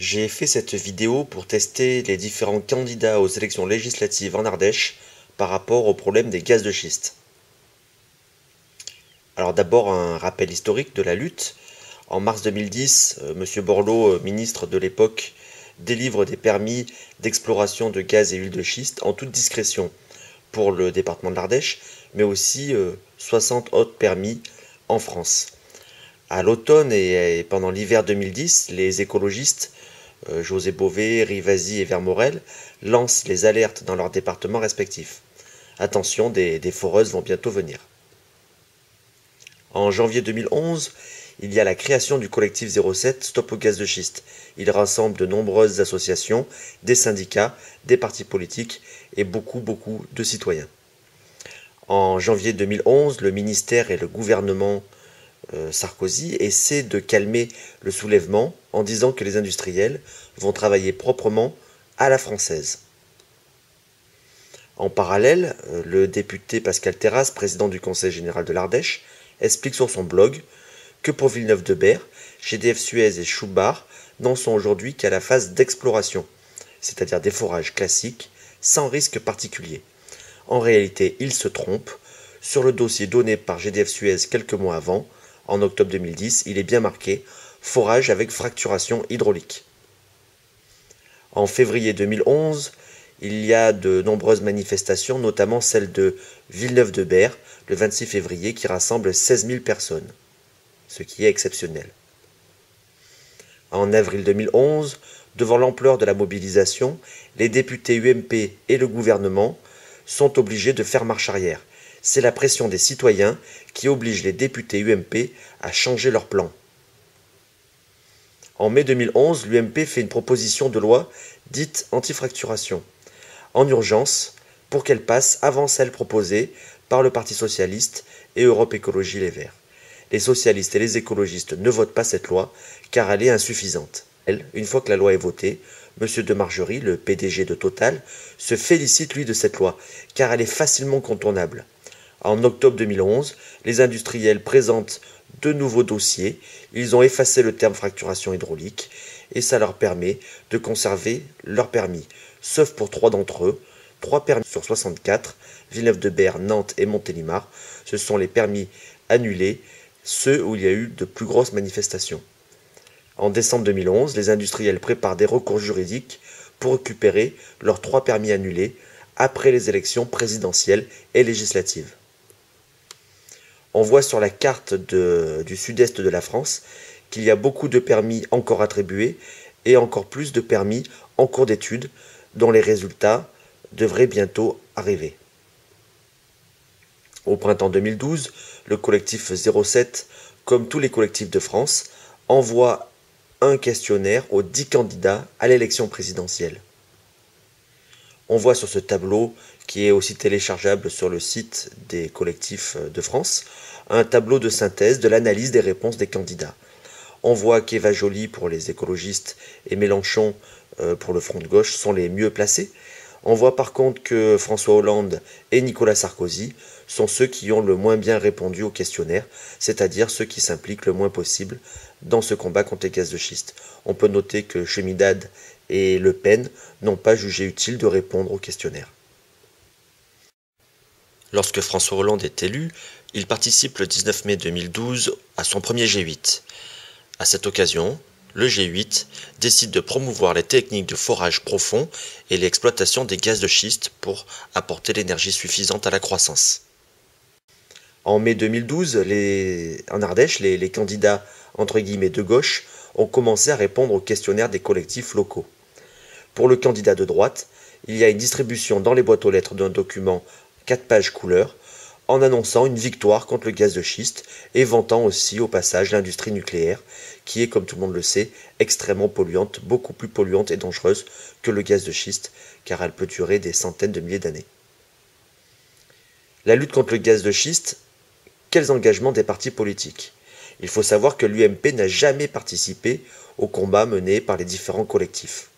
J'ai fait cette vidéo pour tester les différents candidats aux élections législatives en Ardèche par rapport au problème des gaz de schiste. Alors d'abord un rappel historique de la lutte. En mars 2010, M. Borloo, ministre de l'époque, délivre des permis d'exploration de gaz et huile de schiste en toute discrétion pour le département de l'Ardèche, mais aussi 60 autres permis en France. À l'automne et pendant l'hiver 2010, les écologistes José Bové, Rivasi et Vermorel lancent les alertes dans leurs départements respectifs. Attention, des foreuses vont bientôt venir. En janvier 2011, il y a la création du collectif 07 Stop au gaz de schiste. Il rassemble de nombreuses associations, des syndicats, des partis politiques et beaucoup de citoyens. En janvier 2011, le ministère et le gouvernement Sarkozy essaient de calmer le soulèvement en disant que les industriels vont travailler proprement à la française. En parallèle, le député Pascal Terrasse, président du Conseil général de l'Ardèche, explique sur son blog que pour Villeneuve-de-Berre, GDF Suez et Choubard n'en sont aujourd'hui qu'à la phase d'exploration, c'est-à-dire des forages classiques, sans risque particulier. En réalité, il se trompe. Sur le dossier donné par GDF Suez quelques mois avant, en octobre 2010, il est bien marqué « forage avec fracturation hydraulique ». En février 2011, il y a de nombreuses manifestations, notamment celle de Villeneuve-de-Berre, le 26 février, qui rassemble 16 000 personnes, ce qui est exceptionnel. En avril 2011, devant l'ampleur de la mobilisation, les députés UMP et le gouvernement sont obligés de faire marche arrière. C'est la pression des citoyens qui oblige les députés UMP à changer leur plan. En mai 2011, l'UMP fait une proposition de loi dite anti-fracturation, en urgence, pour qu'elle passe avant celle proposée par le Parti socialiste et Europe Écologie Les Verts. Les socialistes et les écologistes ne votent pas cette loi car elle est insuffisante. Une fois que la loi est votée, M. de Margerie, le PDG de Total, se félicite lui de cette loi car elle est facilement contournable. En octobre 2011, les industriels présentent de nouveaux dossiers, ils ont effacé le terme fracturation hydraulique et ça leur permet de conserver leur permis, sauf pour 3 d'entre eux, 3 permis sur 64, Villeneuve-de-Berre, Nantes et Montélimar, ce sont les permis annulés, ceux où il y a eu de plus grosses manifestations. En décembre 2011, les industriels préparent des recours juridiques pour récupérer leurs 3 permis annulés après les élections présidentielles et législatives. On voit sur la carte du sud-est de la France qu'il y a beaucoup de permis encore attribués et encore plus de permis en cours d'étude dont les résultats devraient bientôt arriver. Au printemps 2012, le collectif 07, comme tous les collectifs de France, envoie un questionnaire aux 10 candidats à l'élection présidentielle. On voit sur ce tableau, qui est aussi téléchargeable sur le site des collectifs de France, un tableau de synthèse de l'analyse des réponses des candidats. On voit qu'Eva Joly pour les écologistes et Mélenchon pour le Front de gauche sont les mieux placés. On voit par contre que François Hollande et Nicolas Sarkozy sont ceux qui ont le moins bien répondu au questionnaire, c'est-à-dire ceux qui s'impliquent le moins possible dans ce combat contre les gaz de schiste. On peut noter que Chemidad et Le Pen n'ont pas jugé utile de répondre au questionnaire. Lorsque François Hollande est élu, il participe le 19 mai 2012 à son premier G8. À cette occasion, le G8 décide de promouvoir les techniques de forage profond et l'exploitation des gaz de schiste pour apporter l'énergie suffisante à la croissance. En mai 2012, en Ardèche, les candidats entre guillemets de gauche ont commencé à répondre au questionnaire des collectifs locaux. Pour le candidat de droite, il y a une distribution dans les boîtes aux lettres d'un document 4 pages couleur, en annonçant une victoire contre le gaz de schiste et vantant aussi au passage l'industrie nucléaire, qui est, comme tout le monde le sait, extrêmement polluante, beaucoup plus polluante et dangereuse que le gaz de schiste, car elle peut durer des centaines de milliers d'années. La lutte contre le gaz de schiste, quels engagements des partis politiques? Il faut savoir que l'UMP n'a jamais participé au combat mené par les différents collectifs.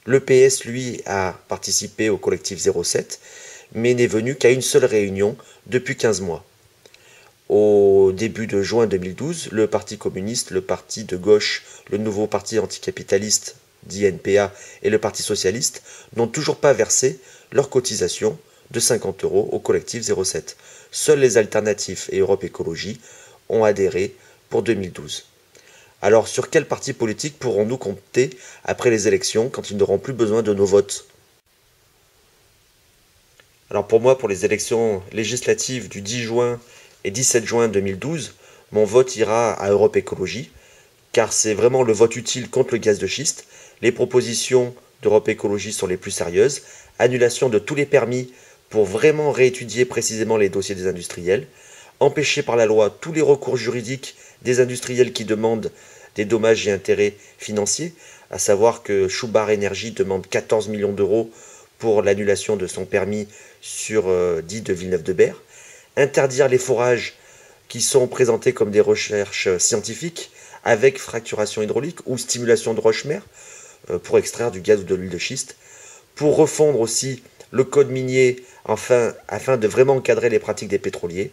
Le PS, lui, a participé au collectif 07, mais n'est venu qu'à une seule réunion depuis 15 mois. Au début de juin 2012, le Parti communiste, le parti de gauche, le nouveau parti anticapitaliste dit NPA, et le Parti socialiste, n'ont toujours pas versé leur cotisation de 50 € au collectif 07. Seuls les alternatives et Europe Écologie ont adhéré pour 2012. Alors sur quel parti politique pourrons-nous compter après les élections quand ils n'auront plus besoin de nos votes? Alors pour moi, pour les élections législatives du 10 juin et 17 juin 2012, mon vote ira à Europe Écologie, car c'est vraiment le vote utile contre le gaz de schiste. Les propositions d'Europe Écologie sont les plus sérieuses. Annulation de tous les permis pour vraiment réétudier précisément les dossiers des industriels. Empêcher par la loi tous les recours juridiques des industriels qui demandent des dommages et intérêts financiers, à savoir que Schubart Energy demande 14 millions d'euros pour l'annulation de son permis sur dit de Villeneuve-de-Berre. Interdire les forages qui sont présentés comme des recherches scientifiques avec fracturation hydraulique ou stimulation de roche-mère pour extraire du gaz ou de l'huile de schiste, pour refondre aussi le code minier afin de vraiment encadrer les pratiques des pétroliers,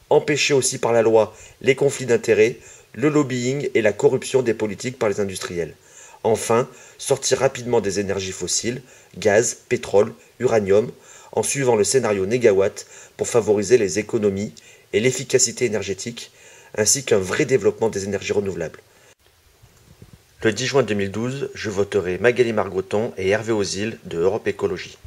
empêcher aussi par la loi les conflits d'intérêts, le lobbying et la corruption des politiques par les industriels. Enfin, sortir rapidement des énergies fossiles, gaz, pétrole, uranium, en suivant le scénario Négawatt pour favoriser les économies et l'efficacité énergétique, ainsi qu'un vrai développement des énergies renouvelables. Le 10 juin 2012, je voterai Magali Margoton et Hervé Ozil de Europe Écologie.